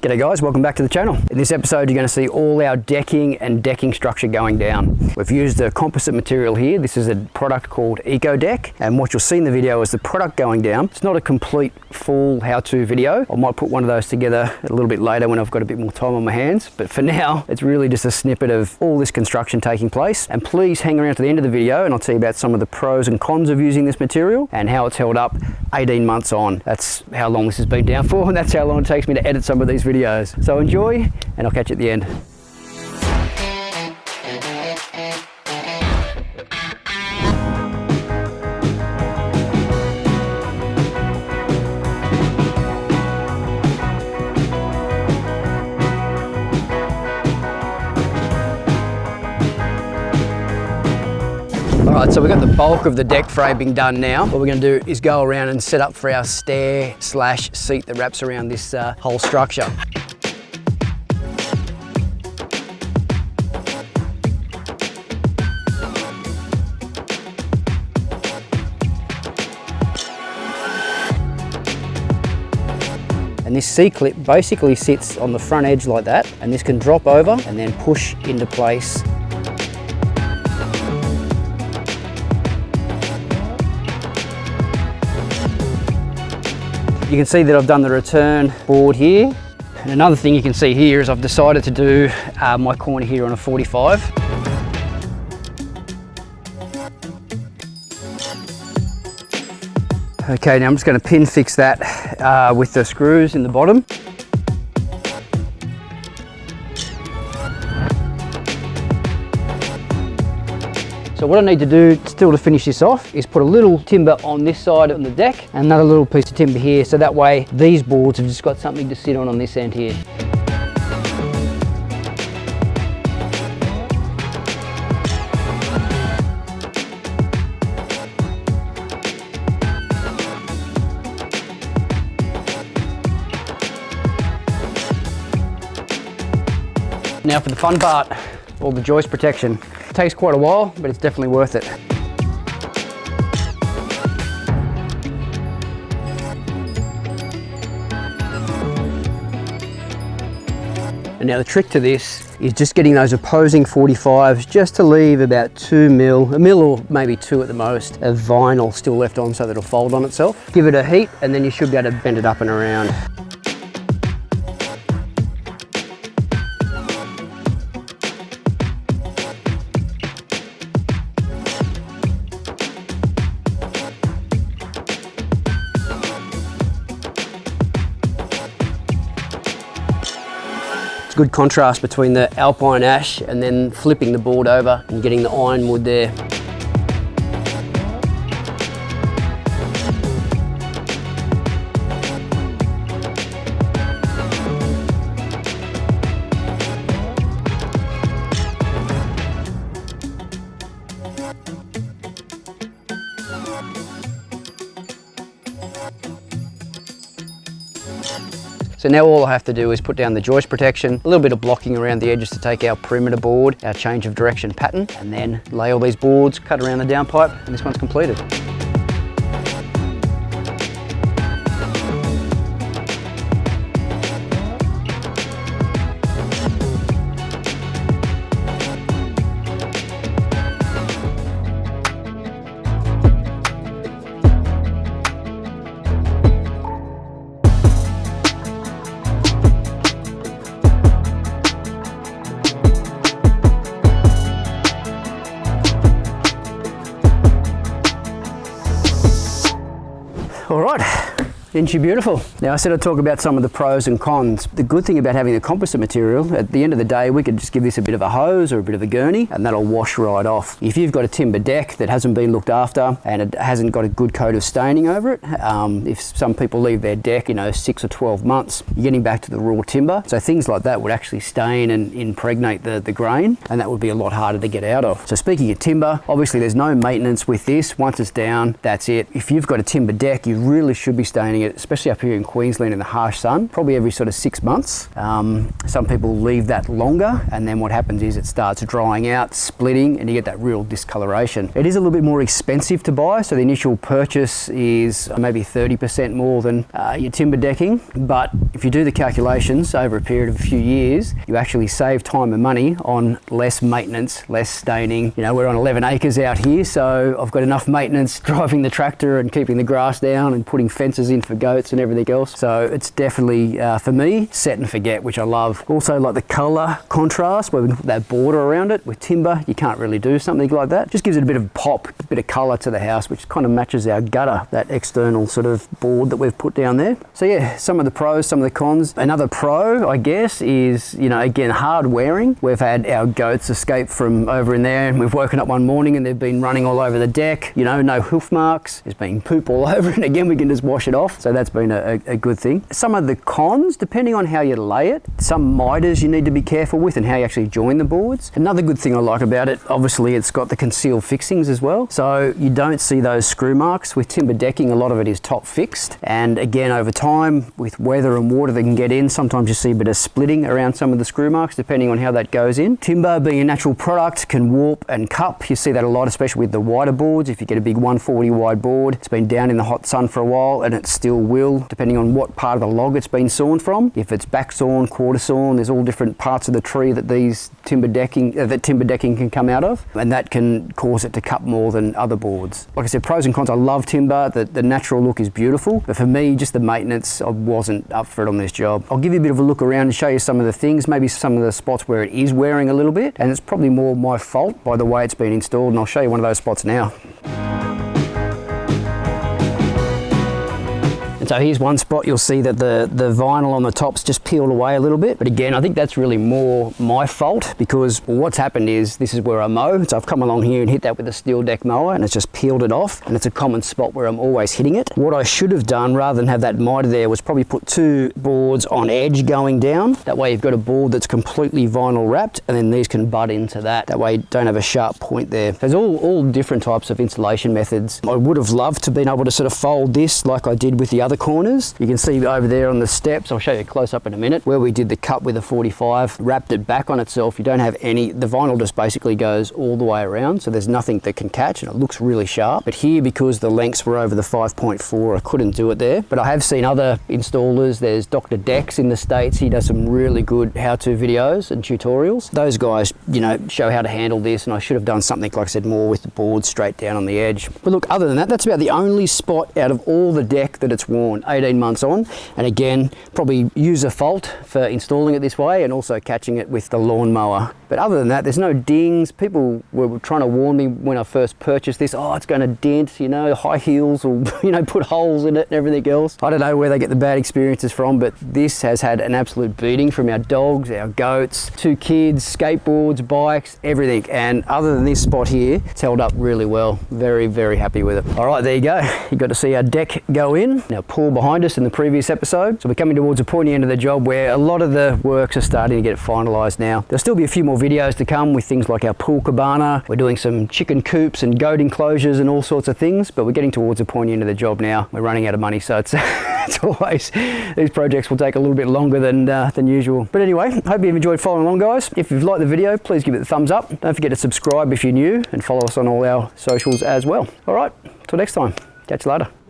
G'day guys, welcome back to the channel. In this episode you're going to see all our decking and decking structure going down. We've used a composite material here. This is a product called EcoDeck, and what you'll see in the video is the product going down. It's not a complete full how-to video. I might put one of those together a little bit later when I've got a bit more time on my hands, but for now it's really just a snippet of all this construction taking place. And please hang around to the end of the video and I'll tell you about some of the pros and cons of using this material and how it's held up 18 months on. That's how long this has been down for, and that's how long it takes me to edit some of these videos. So enjoy, and I'll catch you at the end. Alright, so we've got the bulk of the deck framing done now. What we're going to do is go around and set up for our stair slash seat that wraps around this whole structure. And this C-clip basically sits on the front edge like that, and this can drop over and then push into place. You can see that I've done the return board here. And another thing you can see here is I've decided to do my corner here on a 45. Okay, now I'm just going to pin fix that with the screws in the bottom. So what I need to do still to finish this off is put a little timber on this side on the deck and another little piece of timber here, so that way these boards have just got something to sit on this end here. Now for the fun part, all the joist protection. It takes quite a while, but it's definitely worth it. And now the trick to this is just getting those opposing 45s just to leave about 2 mil, a mil or maybe 2 at the most, of vinyl still left on so that it'll fold on itself. Give it a heat and then you should be able to bend it up and around. Good contrast between the alpine ash and then flipping the board over and getting the ironwood there. So now all I have to do is put down the joist protection, a little bit of blocking around the edges to take our perimeter board, our change of direction pattern, and then lay all these boards, cut around the downpipe, and this one's completed. All right, isn't she beautiful? Now I said I'd talk about some of the pros and cons. The good thing about having a composite material, at the end of the day, we could just give this a bit of a hose or a bit of a gurney and that'll wash right off. If you've got a timber deck that hasn't been looked after and it hasn't got a good coat of staining over it, if some people leave their deck, 6 or 12 months, you're getting back to the raw timber. So things like that would actually stain and impregnate the grain, and that would be a lot harder to get out of. So speaking of timber, obviously there's no maintenance with this. Once it's down, that's it. If you've got a timber deck, you really should be staining it, especially up here in Queensland in the harsh sun, probably every sort of 6 months. Some people leave that longer, and then what happens is it starts drying out, splitting, and you get that real discoloration. It is a little bit more expensive to buy, so the initial purchase is maybe 30% more than your timber decking, but if you do the calculations over a period of a few years, you actually save time and money on less maintenance, less staining. You know, we're on 11 acres out here, so I've got enough maintenance driving the tractor and keeping the grass down and putting fences in for goats and everything else. So it's definitely, for me, set and forget, which I love. Also like the colour contrast, where we put that border around it. With timber, you can't really do something like that. Just gives it a bit of pop, a bit of colour to the house, which kind of matches our gutter, that external sort of board that we've put down there. So yeah, some of the pros, some of the cons. Another pro, I guess, is, you know, again, hard wearing. We've had our goats escape from over in there, and we've woken up one morning and they've been running all over the deck, you know, no hoof marks, there's been poop all over it, and again, we can just wash it off. So that's been a good thing. Some of the cons, depending on how you lay it, some miters you need to be careful with and how you actually join the boards. Another good thing I like about it, obviously it's got the concealed fixings as well. So you don't see those screw marks. With timber decking, a lot of it is top fixed. And again, over time, with weather and water that can get in, sometimes you see a bit of splitting around some of the screw marks, depending on how that goes in. Timber, being a natural product, can warp and cup. You see that a lot, especially with the wider boards. If you get a big 140 wide board, it's been down in the hot sun for a while, and it still will, depending on what part of the log it's been sawn from. If it's back sawn, quarter sawn, there's all different parts of the tree that these timber decking can come out of, and that can cause it to cup more than other boards. Like I said, pros and cons. I love timber. The natural look is beautiful, but for me, just the maintenance, I wasn't up for it on this job. I'll give you a bit of a look around and show you some of the things, maybe some of the spots where it is wearing a little bit, and it's probably more my fault by the way it's been installed, and I'll show you one of those spots now. And so here's one spot, you'll see that the vinyl on the top's just peeled away a little bit. But again, I think that's really more my fault, because what's happened is, this is where I mow. So I've come along here and hit that with a steel deck mower, and it's just peeled it off. And it's a common spot where I'm always hitting it. What I should have done, rather than have that miter there, was probably put 2 boards on edge going down. That way you've got a board that's completely vinyl wrapped, and then these can butt into that. That way you don't have a sharp point there. There's all different types of installation methods. I would have loved to have been able to sort of fold this like I did with the other corners. You can see over there on the steps, I'll show you close up in a minute, where we did the cut with a 45, wrapped it back on itself. You don't have any, the vinyl just basically goes all the way around, so there's nothing that can catch, and it looks really sharp. But here, because the lengths were over the 5.4, I couldn't do it there. But I have seen other installers. There's Dr. Dex in the States. He does some really good how-to videos and tutorials. Those guys, you know, show how to handle this, and I should have done something, like I said, more with the board straight down on the edge. But look, other than that, that's about the only spot out of all the deck that it's worn, 18 months on. And again, probably user fault for installing it this way, and also catching it with the lawnmower. But other than that, there's no dings. People were trying to warn me when I first purchased this, oh, it's going to dent, you know, high heels will, you know, put holes in it and everything else. I don't know where they get the bad experiences from, but this has had an absolute beating from our dogs, our goats, 2 kids, skateboards, bikes, everything. And other than this spot here, it's held up really well. Very, very happy with it. All right, there you go. You got to see our deck go in. Now, Paul behind us in the previous episode. So we're coming towards a pointy end of the job where a lot of the works are starting to get finalised now. There'll still be a few more videos to come with things like our pool cabana. We're doing some chicken coops and goat enclosures and all sorts of things, but we're getting towards a pointy end of the job now. We're running out of money, so it's it's always, these projects will take a little bit longer than usual. But anyway, hope you've enjoyed following along, guys. If you've liked the video, please give it a thumbs up. Don't forget to subscribe if you're new, and follow us on all our socials as well. All right, till next time. Catch you later.